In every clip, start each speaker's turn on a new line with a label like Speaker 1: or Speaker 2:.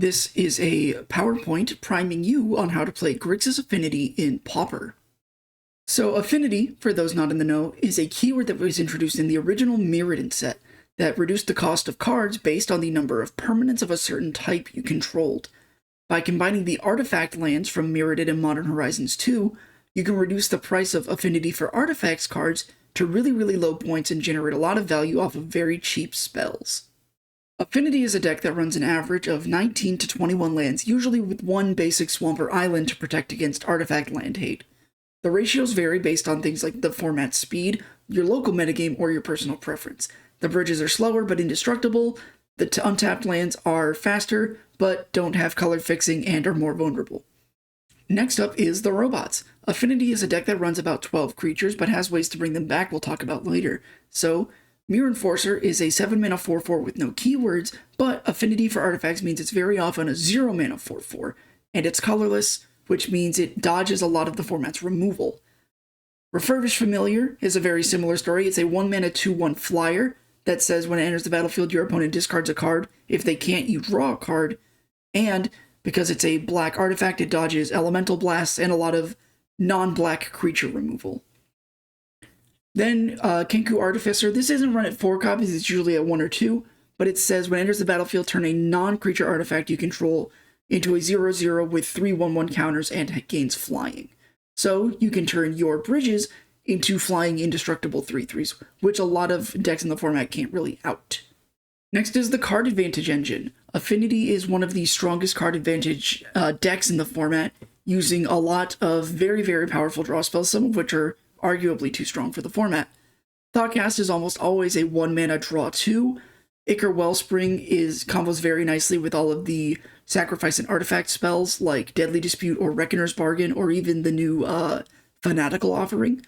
Speaker 1: This is a PowerPoint priming you on how to play Grixis Affinity in Pauper. So Affinity, for those not in the know, is a keyword that was introduced in the original Mirrodin set that reduced the cost of cards based on the number of permanents of a certain type you controlled. By combining the artifact lands from Mirrodin and Modern Horizons 2, you can reduce the price of Affinity for artifacts cards to really low points and generate a lot of value off of very cheap spells. Affinity is a deck that runs an average of 19 to 21 lands, usually with one basic swamp or island to protect against artifact land hate. The ratios vary based on things like the format speed, your local metagame, or your personal preference. The bridges are slower but indestructible, the untapped lands are faster but don't have color fixing and are more vulnerable. Next up is the robots. Affinity is a deck that runs about 12 creatures but has ways to bring them back we'll talk about later. So, Mirror Enforcer is a 7-mana 4/4 with no keywords, but Affinity for artifacts means it's very often a 0-mana 4/4, and it's colorless, which means it dodges a lot of the format's removal. Refurbished Familiar is a very similar story. It's a 1-mana 2/1 flyer that says when it enters the battlefield, your opponent discards a card. If they can't, you draw a card. And because it's a black artifact, it dodges elemental blasts and a lot of non-black creature removal. Then Kenku Artificer. This isn't run at 4 copies, it's usually at 1 or 2, but it says when it enters the battlefield, turn a non-creature artifact you control into a 0/0 with 3 1/1 counters and gains flying. So you can turn your bridges into flying indestructible 3/3s, which a lot of decks in the format can't really out. Next is the card advantage engine. Affinity is one of the strongest card advantage decks in the format, using a lot of very powerful draw spells, some of which are arguably too strong for the format. Thoughtcast is almost always a 1-mana draw 2. Ichor Wellspring combos very nicely with all of the sacrifice and artifact spells like Deadly Dispute or Reckoner's Bargain, or even the new Fanatical Offering.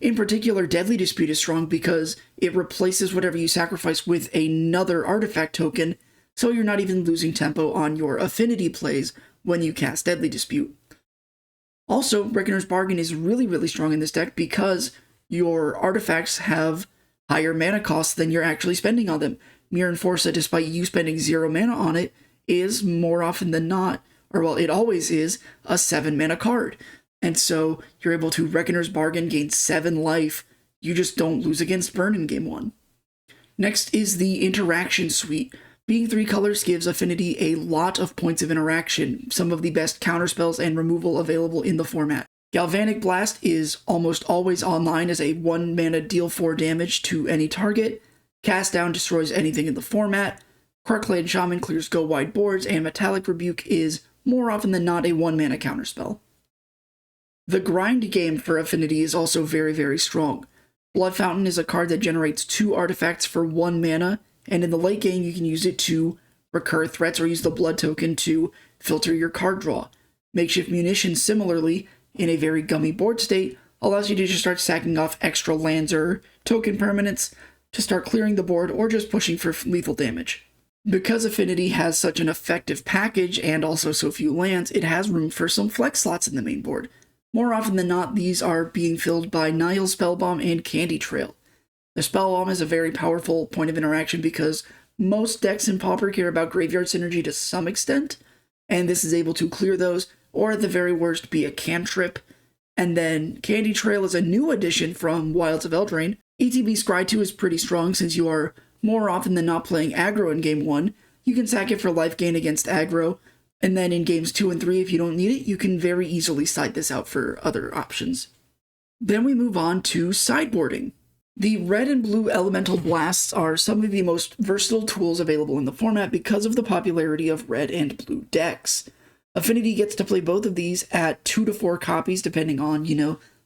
Speaker 1: In particular, Deadly Dispute is strong because it replaces whatever you sacrifice with another artifact token, so you're not even losing tempo on your Affinity plays when you cast Deadly Dispute. Also, Reckoner's Bargain is really strong in this deck because your artifacts have higher mana costs than you're actually spending on them. Mirror Enforcer, despite you spending 0 mana on it, is more often than not, it always is, a 7-mana card. And so you're able to Reckoner's Bargain, gain 7 life, you just don't lose against burn in game 1. Next is the Interaction Suite. Being 3 colors gives Affinity a lot of points of interaction, some of the best counterspells and removal available in the format. Galvanic Blast is almost always online as a 1-mana deal 4 damage to any target. Cast Down destroys anything in the format. Crarclane Shaman clears go-wide boards, and Metallic Rebuke is more often than not a 1-mana counterspell. The grind game for Affinity is also very strong. Blood Fountain is a card that generates 2 artifacts for 1 mana, and in the late game you can use it to recur threats or use the blood token to filter your card draw. Makeshift Munition, similarly, in a very gummy board state, allows you to just start sacking off extra lands or token permanents to start clearing the board or just pushing for lethal damage. Because Affinity has such an effective package and also so few lands, it has room for some flex slots in the main board. More often than not, these are being filled by Nile's Spellbomb and Candy Trail. The Spellbomb is a very powerful point of interaction because most decks in Pauper care about graveyard synergy to some extent, and this is able to clear those, or at the very worst be a cantrip. And then Candy Trail is a new addition from Wilds of Eldraine. ETB Scry 2 is pretty strong since you are more often than not playing aggro in game 1. You can sack it for life gain against aggro, and then in games 2 and 3, if you don't need it, you can very easily side this out for other options. Then we move on to Sideboarding. The red and blue elemental blasts are some of the most versatile tools available in the format because of the popularity of red and blue decks. Affinity gets to play both of these at 2 to 4 copies depending on,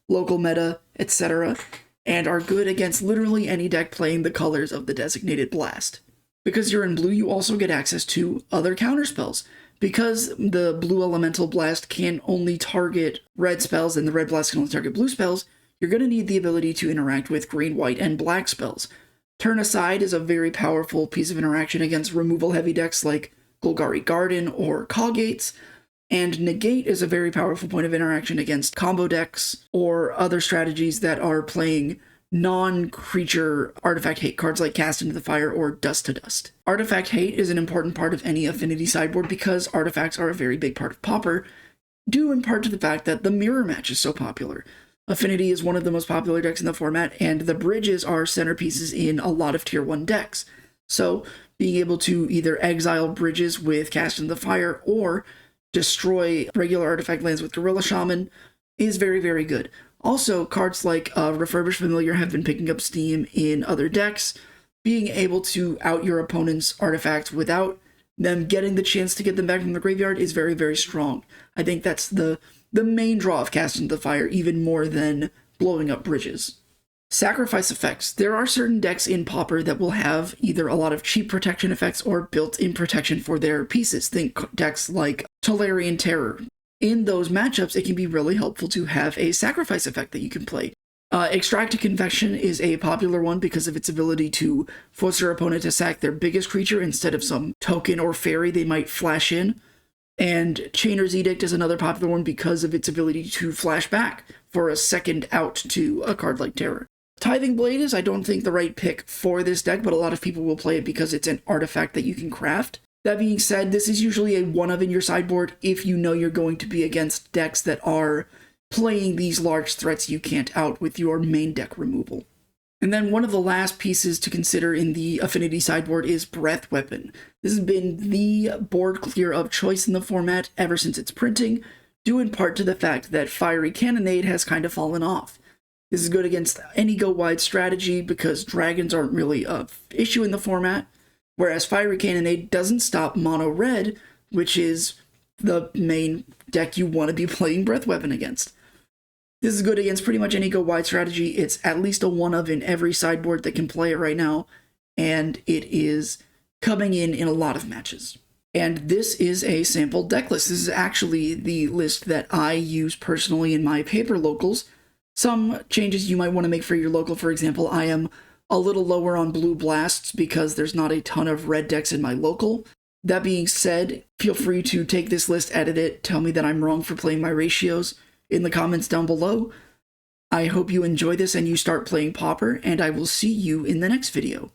Speaker 1: local meta, etc., and are good against literally any deck playing the colors of the designated blast. Because you're in blue, you also get access to other counterspells. Because the blue elemental blast can only target red spells and the red blast can only target blue spells, you're going to need the ability to interact with green, white, and black spells. Turn Aside is a very powerful piece of interaction against removal-heavy decks like Golgari Garden or Cawgates, and Negate is a very powerful point of interaction against combo decks or other strategies that are playing non-creature artifact hate cards like Cast into the Fire or Dust to Dust. Artifact hate is an important part of any Affinity sideboard because artifacts are a very big part of Pauper, due in part to the fact that the mirror match is so popular. Affinity is one of the most popular decks in the format, and the bridges are centerpieces in a lot of Tier 1 decks. So, being able to either exile bridges with Cast into the Fire or destroy regular artifact lands with Gorilla Shaman is very, very good. Also, cards like Refurbished Familiar have been picking up steam in other decks. Being able to out your opponent's artifacts without them getting the chance to get them back from the graveyard is very, very strong. I think that's the main draw of Cast into the Fire, even more than blowing up bridges. Sacrifice effects. There are certain decks in Pauper that will have either a lot of cheap protection effects or built-in protection for their pieces. Think decks like Tolarian Terror. In those matchups, it can be really helpful to have a sacrifice effect that you can play. Extracted Convection is a popular one because of its ability to force your opponent to sack their biggest creature instead of some token or fairy they might flash in. And Chainer's Edict is another popular one because of its ability to flash back for a second out to a card like Terror. Tithing Blade is, I don't think, the right pick for this deck, but a lot of people will play it because it's an artifact that you can craft. That being said, this is usually a one-of in your sideboard if you know you're going to be against decks that are playing these large threats you can't out with your main deck removal. And then one of the last pieces to consider in the Affinity sideboard is Breath Weapon. This has been the board clear of choice in the format ever since its printing, due in part to the fact that Fiery Cannonade has kind of fallen off. This is good against any go-wide strategy because dragons aren't really an issue in the format, whereas Fiery Cannonade doesn't stop mono-red, which is the main deck you want to be playing Breath Weapon against. This is good against pretty much any go-wide strategy. It's at least a one-of in every sideboard that can play it right now, and it is coming in a lot of matches. And this is a sample deck list. This is actually the list that I use personally in my paper locals. Some changes you might want to make for your local, for example, I am a little lower on blue blasts because there's not a ton of red decks in my local. That being said, feel free to take this list, edit it, tell me that I'm wrong for playing my ratios in the comments down below. I hope you enjoy this and you start playing Pauper, and I will see you in the next video.